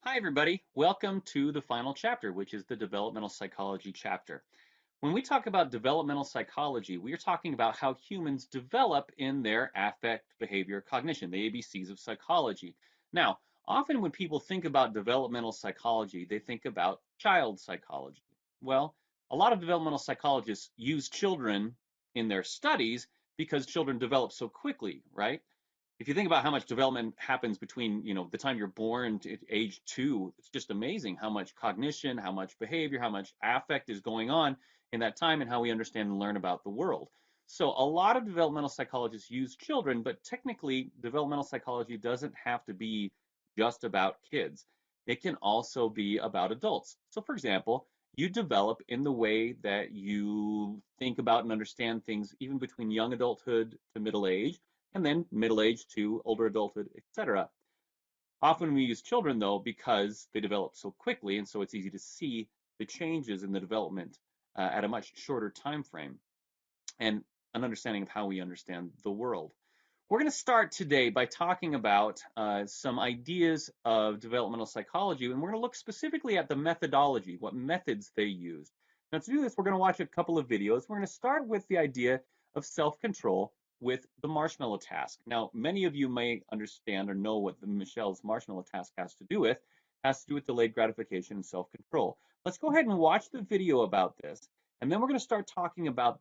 Hi, everybody. Welcome to the final chapter, which is the developmental psychology chapter. When we talk about developmental psychology, we are talking about how humans develop in their affect, behavior, cognition, the ABCs of psychology. Now, often when people think about developmental psychology, they think about child psychology. Well, a lot of developmental psychologists use children in their studies because children develop so quickly, right? If you think about how much development happens between the time you're born to age 2, it's just amazing how much cognition, how much behavior, how much affect is going on in that time, and how we understand and learn about the world. So a lot of developmental psychologists use children, but technically developmental psychology doesn't have to be just about kids. It can also be about adults. So for example, you develop in the way that you think about and understand things even between young adulthood to middle age, and then middle age to older adulthood, etc. Often we use children, though, because they develop so quickly, and so it's easy to see the changes in the development at a much shorter time frame, and an understanding of how we understand the world. We're going to start today by talking about some ideas of developmental psychology, and we're going to look specifically at the methodology, what methods they used. Now, to do this, we're going to watch a couple of videos. We're going to start with the idea of self-control with the Marshmallow Task. Now, many of you may understand or know what Michelle's Marshmallow Task has to do with. It has to do with delayed gratification and self-control. Let's go ahead and watch the video about this, and then we're going to start talking about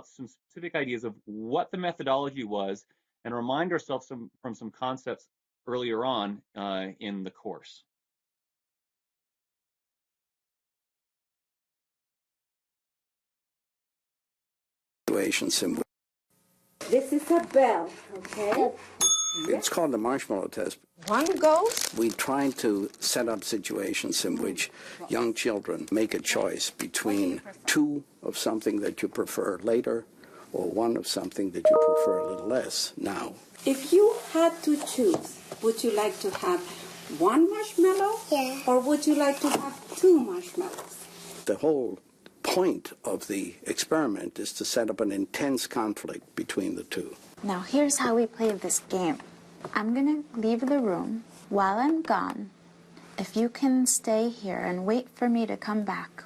some specific ideas of what the methodology was, and remind ourselves from some concepts earlier on in the course. This is a bell, okay? It's called the Marshmallow Test. One goes. We try to set up situations in which young children make a choice between two of something that you prefer later or one of something that you prefer a little less now. If you had to choose, would you like to have one marshmallow? Yeah. Or would you like to have two marshmallows? The whole point of the experiment is to set up an intense conflict between the two. Now here's how we play this game. I'm gonna leave the room. While I'm gone, if you can stay here and wait for me to come back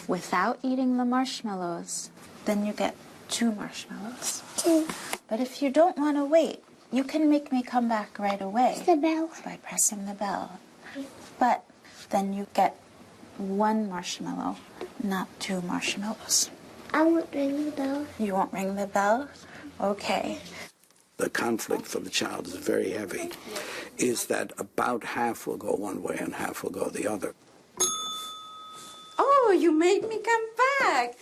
without eating the marshmallows, then you get 2 marshmallows. 2. But if you don't want to wait, you can make me come back right away. The bell. By pressing the bell. But then you get 1 marshmallow, not 2 marshmallows. I won't ring the bell. You won't ring the bell? Okay. The conflict for the child is very heavy, is that about half will go one way and half will go the other. Oh, you made me come back.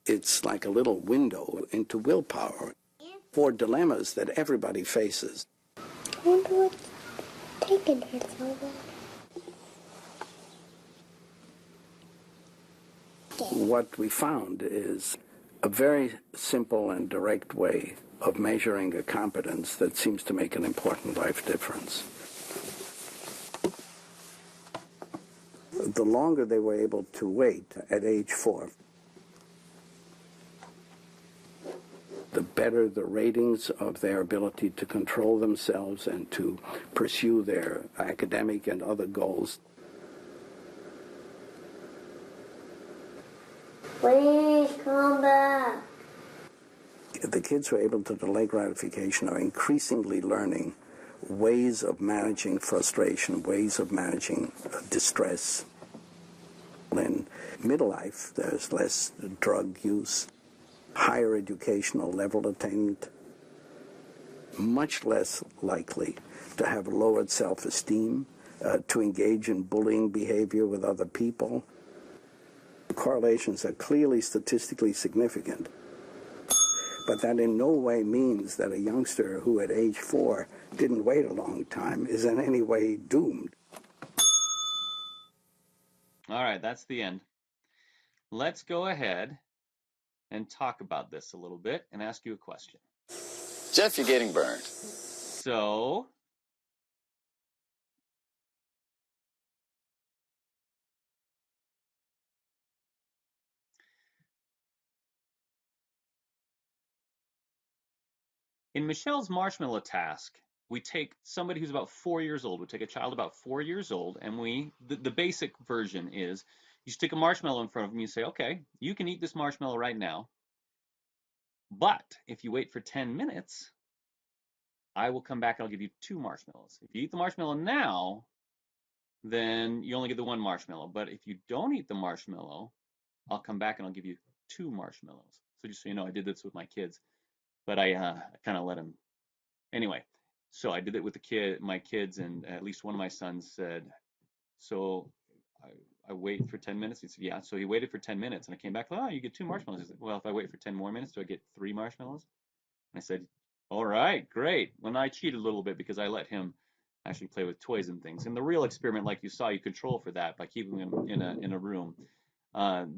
It's like a little window into willpower for dilemmas that everybody faces. I wonder what's taking her so long. What we found is a very simple and direct way of measuring a competence that seems to make an important life difference. The longer they were able to wait at age 4, the better the ratings of their ability to control themselves and to pursue their academic and other goals. Please come back. The kids who are able to delay gratification are increasingly learning ways of managing frustration, ways of managing distress. In middle life, there's less drug use, higher educational level attainment, much less likely to have lowered self-esteem, to engage in bullying behavior with other people. The correlations are clearly statistically significant, but that in no way means that a youngster who at age 4 didn't wait a long time is in any way doomed. All right, that's the end. Let's go ahead and talk about this a little bit and ask you a question. Jeff, you're getting burned. So, in Michelle's Marshmallow Task, we take somebody who's about 4 years old, we take a child about 4 years old, and the basic version is you stick a marshmallow in front of them, you say, okay, you can eat this marshmallow right now, but if you wait for 10 minutes, I will come back and I'll give you 2 marshmallows. If you eat the marshmallow now, then you only get the 1 marshmallow. But if you don't eat the marshmallow, I'll come back and I'll give you 2 marshmallows. So just so you know, I did this with my kids, but I kind of let them. Anyway, so I did it with my kids, and at least one of my sons said, so I wait for 10 minutes. He said, yeah. So he waited for 10 minutes, and I came back, oh, you get 2 marshmallows. He said, well, if I wait for 10 more minutes, do I get 3 marshmallows? And I said, all right, great. Well, I cheated a little bit because I let him actually play with toys and things. In the real experiment, like you saw, you control for that by keeping them in a room.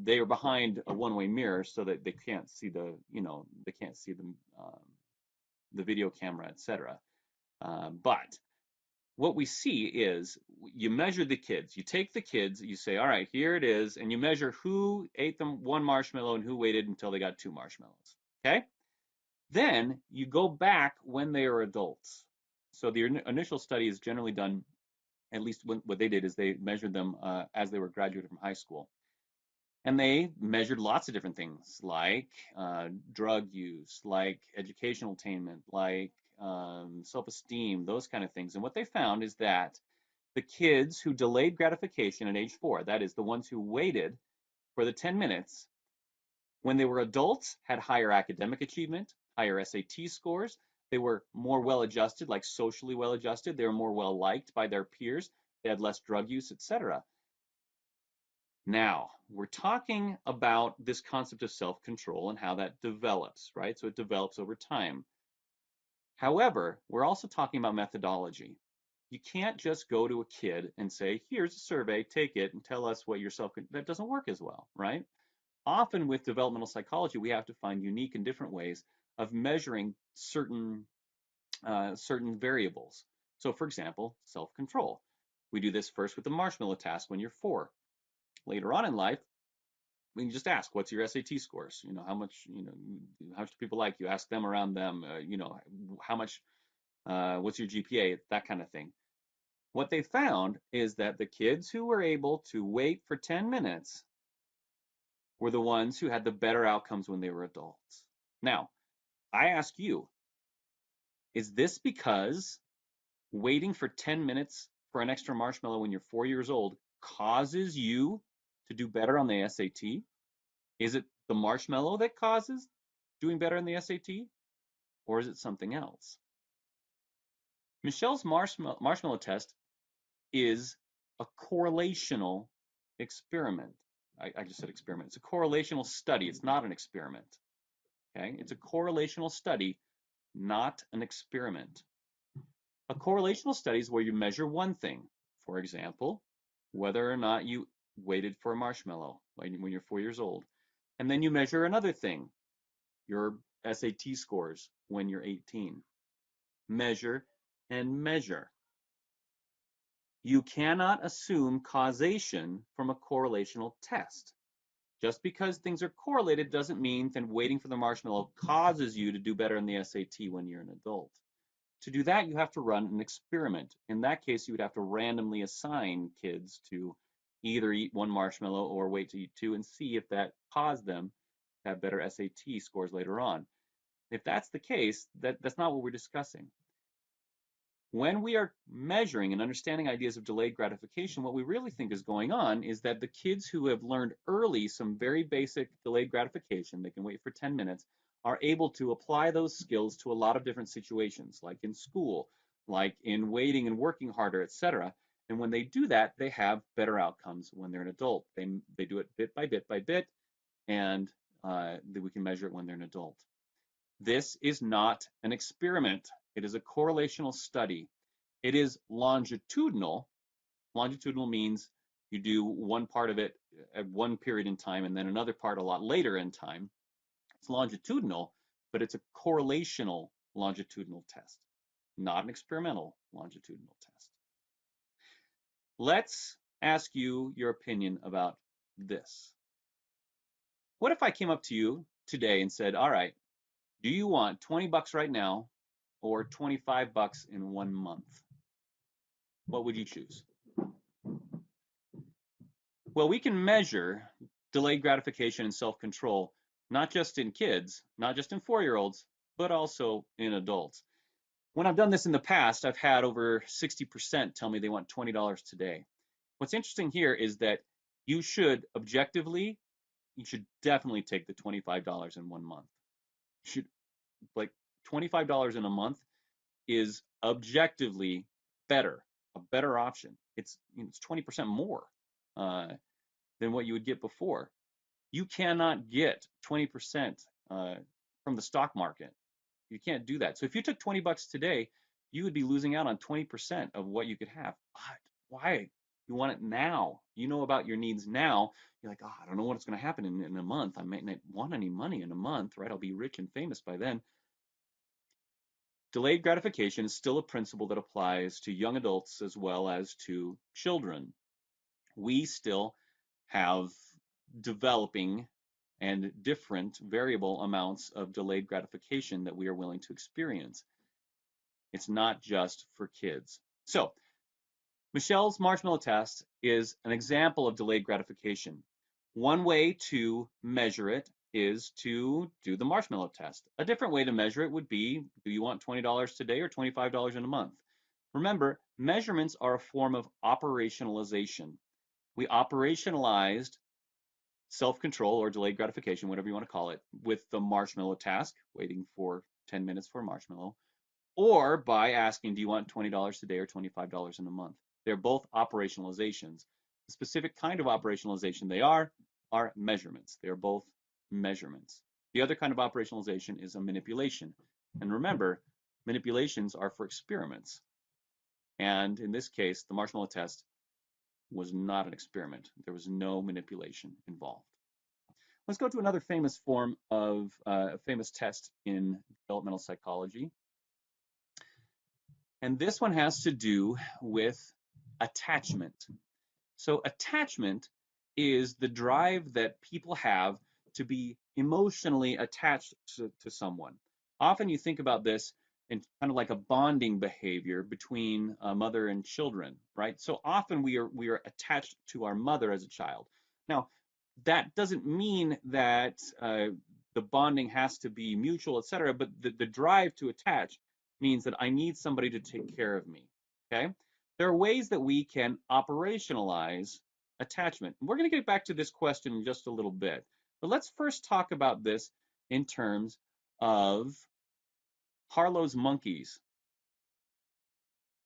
They are behind a one-way mirror so that they can't see they can't see the video camera, etc. But what we see is you measure the kids. You take the kids, you say, all right, here it is, and you measure who ate them 1 marshmallow and who waited until they got 2 marshmallows. Okay? Then you go back when they are adults. So the initial study is generally done, at least what they did is they measured them as they were graduating from high school. And they measured lots of different things like drug use, like educational attainment, like self-esteem, those kind of things. And what they found is that the kids who delayed gratification at age 4, that is the ones who waited for the 10 minutes, when they were adults, had higher academic achievement, higher SAT scores. They were more well-adjusted, like socially well-adjusted. They were more well-liked by their peers. They had less drug use, etc. Now, we're talking about this concept of self-control and how that develops, right? So it develops over time. However, we're also talking about methodology. You can't just go to a kid and say, here's a survey, take it, and tell us what your that doesn't work as well, right? Often with developmental psychology, we have to find unique and different ways of measuring certain variables. So for example, self-control. We do this first with the Marshmallow Task when you're 4. Later on in life, we can just ask, what's your SAT scores? How much do people like you? Ask them around them, how much, what's your GPA? That kind of thing. What they found is that the kids who were able to wait for 10 minutes were the ones who had the better outcomes when they were adults. Now, I ask you, is this because waiting for 10 minutes for an extra marshmallow when you're 4 years old causes you to do better on the SAT? Is it the marshmallow that causes doing better on the SAT? Or is it something else? Michelle's marshmallow test is a correlational experiment. I just said experiment. It's a correlational study. It's not an experiment. Okay? It's a correlational study, not an experiment. A correlational study is where you measure one thing. For example, whether or not you waited for a marshmallow when you're 4 years old. And then you measure another thing, your SAT scores when you're 18. Measure and measure. You cannot assume causation from a correlational test. Just because things are correlated doesn't mean that waiting for the marshmallow causes you to do better in the SAT when you're an adult. To do that, you have to run an experiment. In that case, you would have to randomly assign kids to either eat 1 marshmallow or wait to eat 2 and see if that caused them to have better SAT scores later on. If that's the case, that's not what we're discussing. When we are measuring and understanding ideas of delayed gratification, what we really think is going on is that the kids who have learned early some very basic delayed gratification, they can wait for 10 minutes, are able to apply those skills to a lot of different situations, like in school, like in waiting and working harder, etc. And when they do that, they have better outcomes when they're an adult. They do it bit by bit by bit, and we can measure it when they're an adult. This is not an experiment. It is a correlational study. It is longitudinal. Longitudinal means you do one part of it at one period in time and then another part a lot later in time. It's longitudinal, but it's a correlational longitudinal test, not an experimental longitudinal test. Let's ask you your opinion about this. What if I came up to you today and said, all right, do you want 20 bucks right now or $25 in 1 month? What would you choose? Well, we can measure delayed gratification and self-control, not just in kids, not just in 4-year-olds, but also in adults. When I've done this in the past, I've had over 60% tell me they want $20 today. What's interesting here is that you should definitely take the $25 in 1 month. Like $25 in a month is objectively better, a better option. It's 20% more than what you would get before. You cannot get 20% from the stock market. You can't do that. So if you took $20 today, you would be losing out on 20% of what you could have. But why? You want it now. You know about your needs now. You're like, oh, I don't know what's going to happen in a month. I might not want any money in a month, right? I'll be rich and famous by then. Delayed gratification is still a principle that applies to young adults as well as to children. We still have developing and different variable amounts of delayed gratification that we are willing to experience. It's not just for kids. So, Michelle's Marshmallow Task is an example of delayed gratification. One way to measure it is to do the marshmallow test. A different way to measure it would be, do you want $20 today or $25 in a month? Remember, measurements are a form of operationalization. We operationalized self-control or delayed gratification, whatever you want to call it, with the marshmallow task, waiting for 10 minutes for a marshmallow, or by asking, do you want $20 today or $25 in a month? They're both operationalizations. The specific kind of operationalization they are measurements. They are both measurements. The other kind of operationalization is a manipulation. And remember, manipulations are for experiments. And in this case, the marshmallow test was not an experiment. There was no manipulation involved. Let's go to another famous form of a famous test in developmental psychology. And this one has to do with attachment. So attachment is the drive that people have to be emotionally attached to someone. Often you think about this in kind of like a bonding behavior between a mother and children, right? So often we are attached to our mother as a child. Now, that doesn't mean that the bonding has to be mutual, etc., but the drive to attach means that I need somebody to take care of me, okay? There are ways that we can operationalize attachment. We're going to get back to this question in just a little bit, but let's first talk about this in terms of Harlow's monkeys.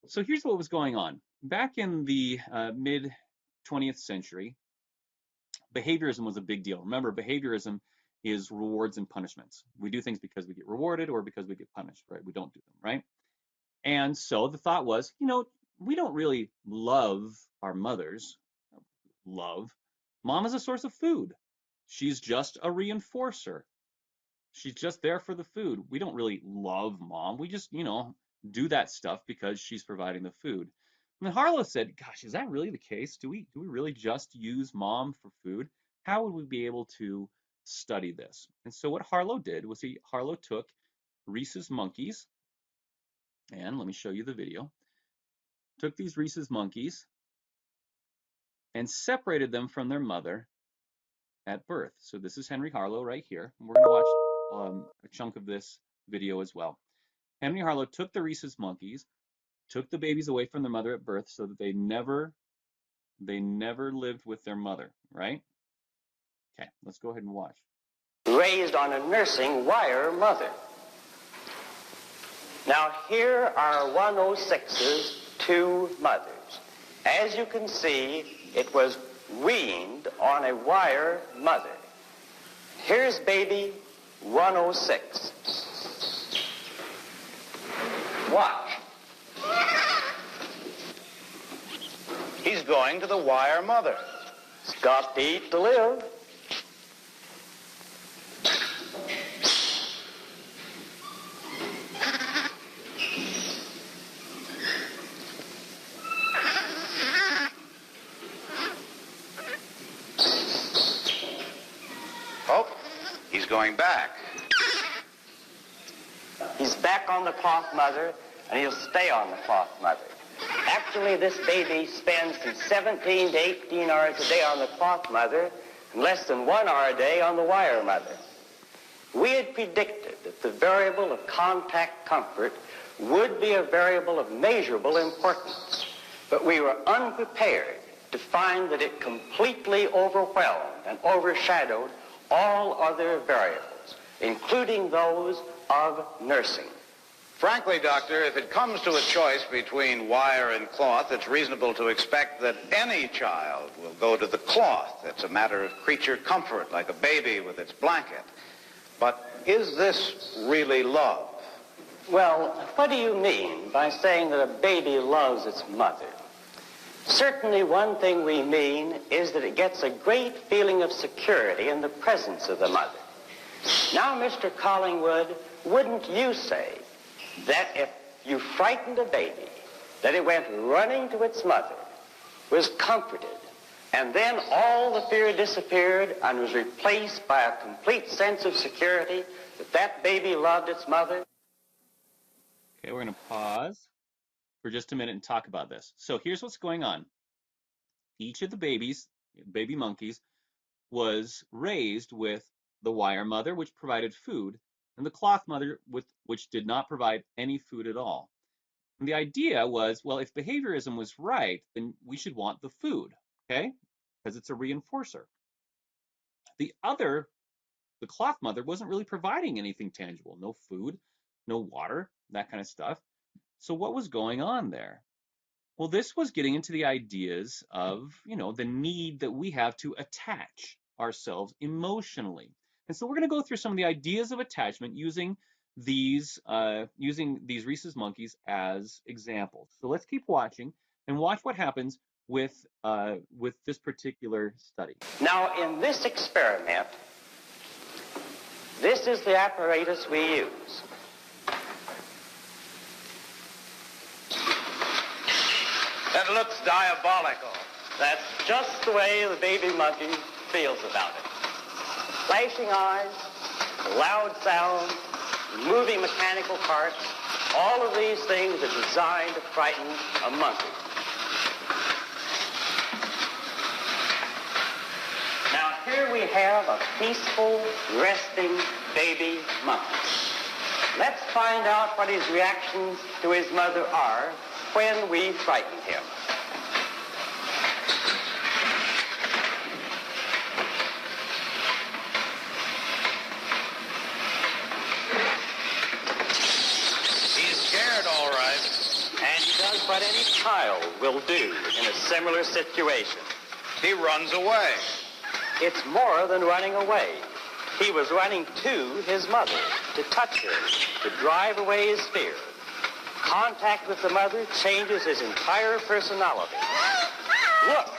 So here's what was going on. Back in the mid-20th century, behaviorism was a big deal. Remember, behaviorism is rewards and punishments. We do things because we get rewarded or because we get punished, right? We don't do them, right? And so the thought was, we don't really love our mothers. Mom is a source of food. She's just a reinforcer. She's just there for the food. We don't really love mom. We just, do that stuff because she's providing the food. And then Harlow said, gosh, is that really the case? Do we really just use mom for food? How would we be able to study this? And so what Harlow did was Harlow took rhesus monkeys, and let me show you the video, took these rhesus monkeys and separated them from their mother at birth. So this is Henry Harlow right here. And we're going to watch a chunk of this video as well. Henry Harlow took the rhesus monkeys, took the babies away from their mother at birth so that they never lived with their mother, right? Okay, let's go ahead and watch. Raised on a nursing wire mother. Now here are 106's two mothers. As you can see, it was weaned on a wire mother. Here's baby 106. Watch. He's going to the wire mother. He's got to eat to live. Oh, he's going back. He's back on the cloth mother, and he'll stay on the cloth mother. Actually, this baby spends from 17 to 18 hours a day on the cloth mother and less than 1 hour a day on the wire mother. We had predicted that the variable of contact comfort would be a variable of measurable importance, but we were unprepared to find that it completely overwhelmed and overshadowed all other variables, including those of nursing. Frankly, Doctor, if it comes to a choice between wire and cloth, it's reasonable to expect that any child will go to the cloth. It's a matter of creature comfort, like a baby with its blanket. But is this really love? Well, what do you mean by saying that a baby loves its mother? Certainly one thing we mean is that it gets a great feeling of security in the presence of the mother. Now, Mr. Collingwood, wouldn't you say that if you frightened a baby, that it went running to its mother, was comforted, and then all the fear disappeared and was replaced by a complete sense of security that that baby loved its mother? Okay, we're going to pause for just a minute and talk about this. So here's what's going on. Each of the baby monkeys, was raised with the wire mother, which provided food, and the cloth mother, which did not provide any food at all. And the idea was, well, if behaviorism was right, then we should want the food, okay? Because it's a reinforcer. The cloth mother wasn't really providing anything tangible, no food, no water, that kind of stuff. So what was going on there? Well, this was getting into the ideas of, the need that we have to attach ourselves emotionally. And so we're going to go through some of the ideas of attachment using these rhesus monkeys as examples. So let's keep watching and watch what happens with this particular study. Now, in this experiment, this is the apparatus we use. That looks diabolical. That's just the way the baby monkey feels about it. Flashing eyes, loud sound, moving mechanical parts, all of these things are designed to frighten a monkey. Now here we have a peaceful, resting baby monkey. Let's find out what his reactions to his mother are when we frighten him. He's scared, all right. And he does what any child will do in a similar situation. He runs away. It's more than running away. He was running to his mother, to touch her, to drive away his fear. Contact with the mother changes his entire personality. Look,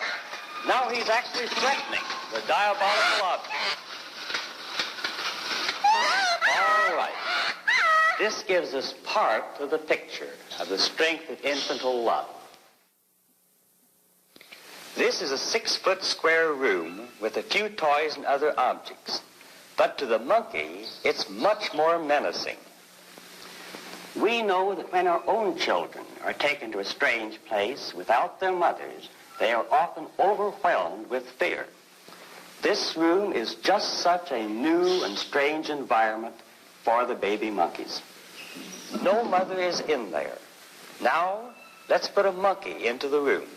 now he's actually threatening the diabolical object. All right. This gives us part of the picture of the strength of infantile love. This is a 6-foot square room with a few toys and other objects. But to the monkey, it's much more menacing. We know that when our own children are taken to a strange place without their mothers, they are often overwhelmed with fear. This room is just such a new and strange environment for the baby monkeys. No mother is in there. Now, let's put a monkey into the room.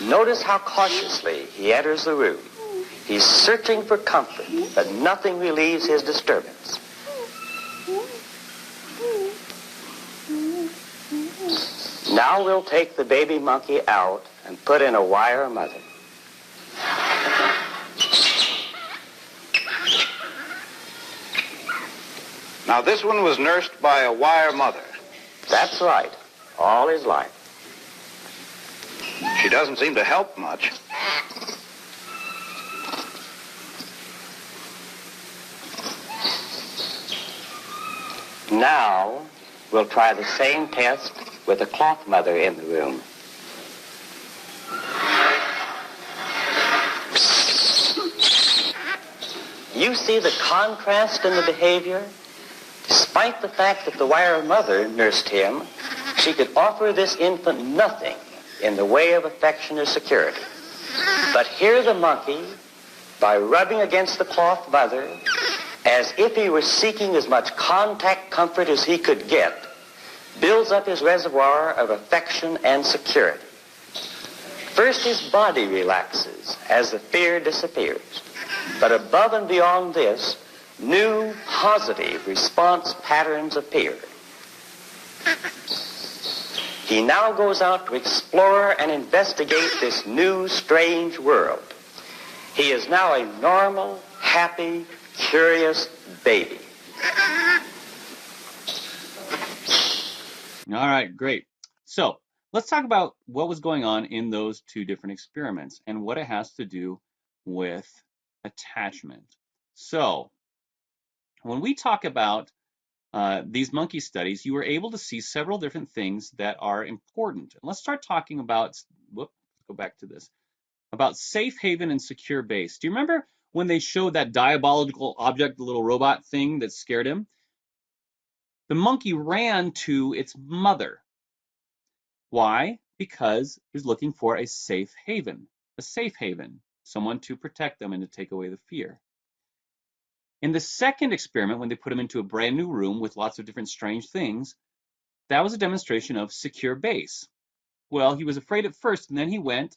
Notice how cautiously he enters the room. He's searching for comfort, but nothing relieves his disturbance. Now we'll take the baby monkey out and put in a wire mother. Now, this one was nursed by a wire mother. That's right, all his life. She doesn't seem to help much. Now, we'll try the same test with a cloth mother in the room. You see the contrast in the behavior? Despite the fact that the wire mother nursed him, she could offer this infant nothing in the way of affection or security. But here the monkey, by rubbing against the cloth mother, as if he were seeking as much contact comfort as he could get, builds up his reservoir of affection and security. First, his body relaxes as the fear disappears. But above and beyond this, new positive response patterns appear. He now goes out to explore and investigate this new, strange world. He is now a normal, happy, curious baby. All right, great. So let's talk about what was going on in those two different experiments and what it has to do with attachment. So when we talk about these monkey studies, you were able to see several different things that are important. And let's start talking about, go back to this, about safe haven and secure base. Do you remember when they showed that diabolical object, the little robot thing that scared him? The monkey ran to its mother. Why? Because he's looking for a safe haven, someone to protect them and to take away the fear. In the second experiment, when they put him into a brand new room with lots of different strange things, that was a demonstration of secure base. Well, he was afraid at first, and then he went,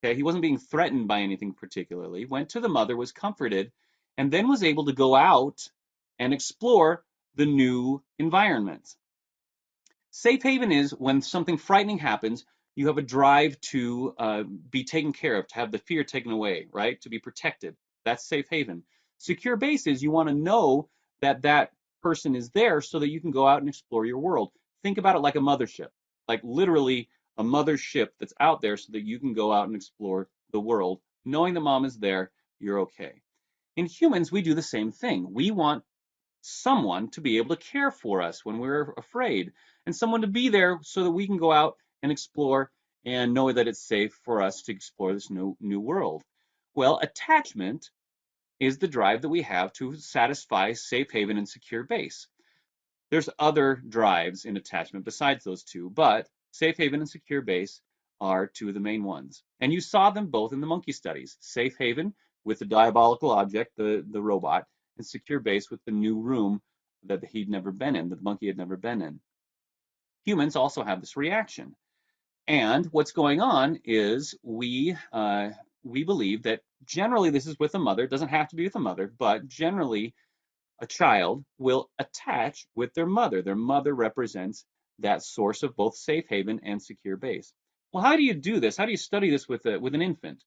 okay, he wasn't being threatened by anything particularly, went to the mother, was comforted, and then was able to go out and explore the new environment. Safe haven is when something frightening happens, you have a drive to be taken care of, to have the fear taken away, right? To be protected. That's safe haven. Secure base is you want to know that that person is there so that you can go out and explore your world. Think about it like a mothership, like literally a mothership that's out there so that you can go out and explore the world. Knowing that mom is there, you're okay. In humans, we do the same thing. We want someone to be able to care for us when we're afraid, and someone to be there so that we can go out and explore and know that it's safe for us to explore this new world. Well, attachment is the drive that we have to satisfy safe haven and secure base. There's other drives in attachment besides those two, but safe haven and secure base are two of the main ones. And you saw them both in the monkey studies. Safe haven with the diabolical object, the robot, and secure base with the new room that he'd never been in, that the monkey had never been in. Humans also have this reaction. And what's going on is we believe that generally this is with a mother. It doesn't have to be with a mother, but generally a child will attach with their mother. Their mother represents that source of both safe haven and secure base. Well, how do you do this? How do you study this with an infant?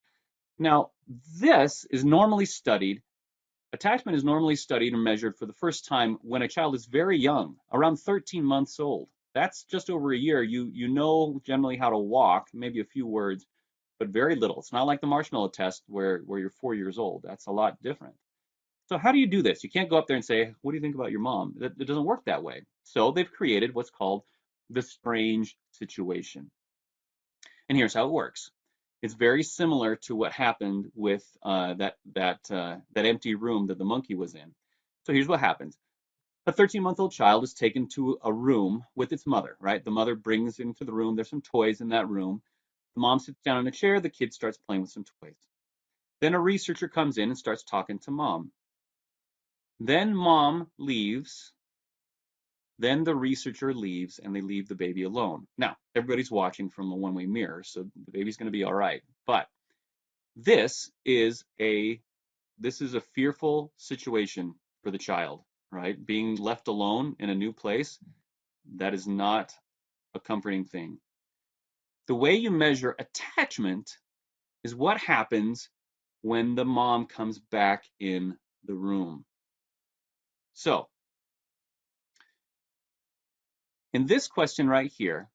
Now, this is normally studied. Attachment is normally studied and measured for the first time when a child is very young, around 13 months old. That's just over a year. You know generally how to walk, maybe a few words, but very little. It's not like the Marshmallow Test where you're 4 years old. That's a lot different. So how do you do this? You can't go up there and say, what do you think about your mom? It doesn't work that way. So they've created what's called the strange situation. And here's how it works. It's very similar to what happened with that empty room that the monkey was in. So here's what happens. A 13-month-old child is taken to a room with its mother, right? The mother brings into the room. There's some toys in that room. The mom sits down in a chair. The kid starts playing with some toys. Then a researcher comes in and starts talking to mom. Then mom leaves. Then the researcher leaves and they leave the baby alone. Now, everybody's watching from a one-way mirror, so the baby's going to be all right. But this is a fearful situation for the child, right? Being left alone in a new place, that is not a comforting thing. The way you measure attachment is what happens when the mom comes back in the room. So, in this question right here,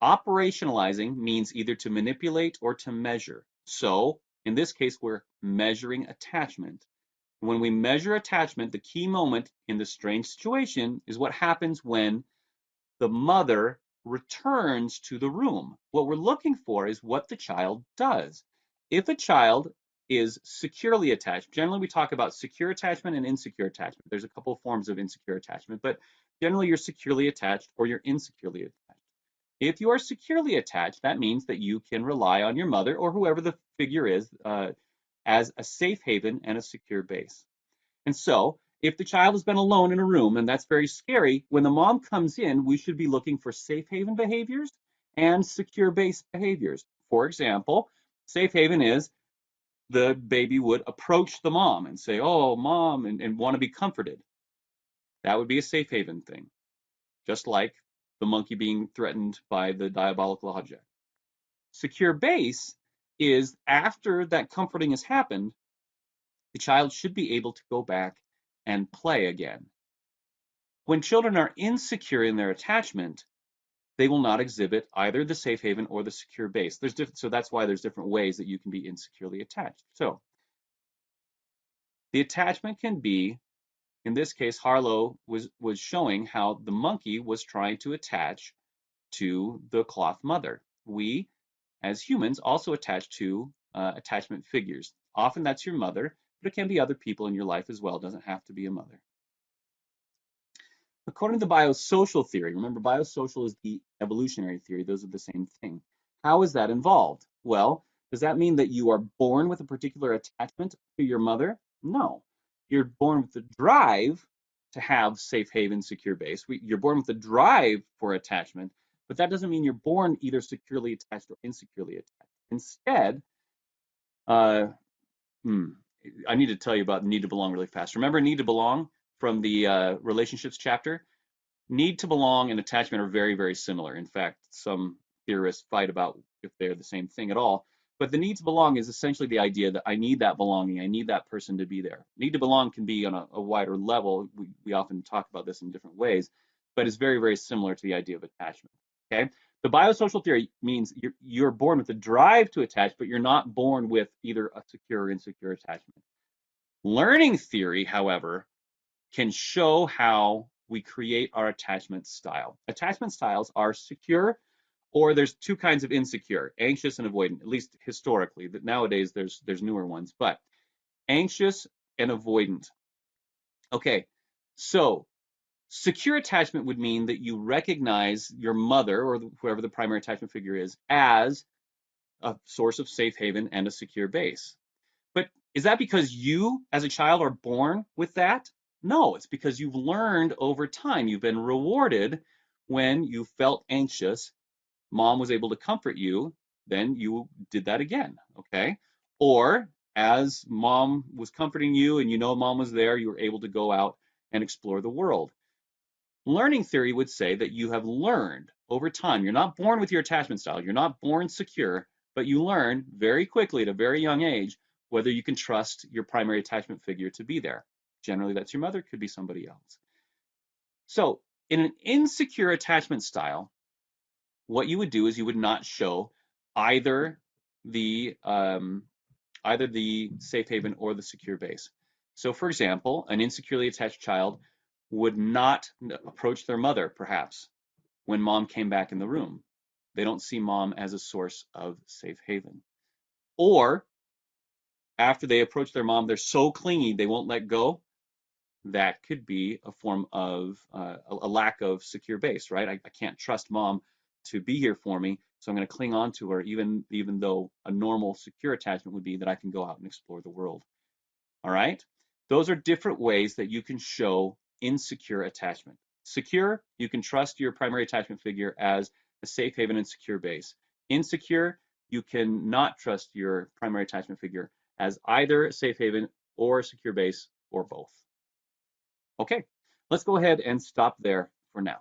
operationalizing means either to manipulate or to measure. So, in this case, we're measuring attachment. When we measure attachment, the key moment in the strange situation is what happens when the mother returns to the room. What we're looking for is what the child does. If a child is securely attached, generally we talk about secure attachment and insecure attachment. There's a couple of forms of insecure attachment, but generally you're securely attached or you're insecurely attached. If you are securely attached, that means that you can rely on your mother or whoever the figure is as a safe haven and a secure base. And so, if the child has been alone in a room, and that's very scary, when the mom comes in, we should be looking for safe haven behaviors and secure base behaviors. For example, safe haven is the baby would approach the mom and say, "Oh, mom," and want to be comforted. That would be a safe haven thing, just like the monkey being threatened by the diabolical object. Secure base is after that comforting has happened, the child should be able to go back and play again. When children are insecure in their attachment, they will not exhibit either the safe haven or the secure base. So that's why there's different ways that you can be insecurely attached. So the attachment can be, in this case, Harlow was showing how the monkey was trying to attach to the cloth mother. We, as humans, also attach to attachment figures. Often that's your mother, but it can be other people in your life as well. It doesn't have to be a mother. According to biosocial theory, remember biosocial is the evolutionary theory, those are the same thing. How is that involved? Well, does that mean that you are born with a particular attachment to your mother? No. You're born with the drive to have safe haven, secure base. You're born with the drive for attachment, but that doesn't mean you're born either securely attached or insecurely attached. Instead, I need to tell you about need to belong really fast. Remember need to belong from the relationships chapter? Need to belong and attachment are very, very similar. In fact, some theorists fight about if they're the same thing at all. But the need to belong is essentially the idea that I need that belonging. I need that person to be there. Need to belong can be on a wider level. We often talk about this in different ways, but it's very, very similar to the idea of attachment. Okay. The biosocial theory means you're born with the drive to attach, but you're not born with either a secure or insecure attachment. Learning theory, however, can show how we create our attachment style. Attachment styles are secure, or there's two kinds of insecure, anxious and avoidant, at least historically. That nowadays there's newer ones, but anxious and avoidant. Okay, so secure attachment would mean that you recognize your mother or whoever the primary attachment figure is as a source of safe haven and a secure base. But is that because you as a child are born with that? No, it's because you've learned over time. You've been rewarded when you felt anxious. Mom was able to comfort you, then you did that again, okay? Or as mom was comforting you and you know mom was there, you were able to go out and explore the world. Learning theory would say that you have learned over time. You're not born with your attachment style. You're not born secure, but you learn very quickly at a very young age whether you can trust your primary attachment figure to be there. Generally, that's your mother, could be somebody else. So in an insecure attachment style, what you would do is you would not show either the safe haven or the secure base. So for example, an insecurely attached child would not approach their mother, perhaps, when mom came back in the room. They don't see mom as a source of safe haven. Or after they approach their mom, they're so clingy they won't let go. That could be a form of a lack of secure base, right? I can't trust mom to be here for me, so I'm going to cling on to her, even though a normal secure attachment would be that I can go out and explore the world. All right? Those are different ways that you can show insecure attachment. Secure, you can trust your primary attachment figure as a safe haven and secure base. Insecure, you can not trust your primary attachment figure as either a safe haven or a secure base or both. Okay, let's go ahead and stop there for now.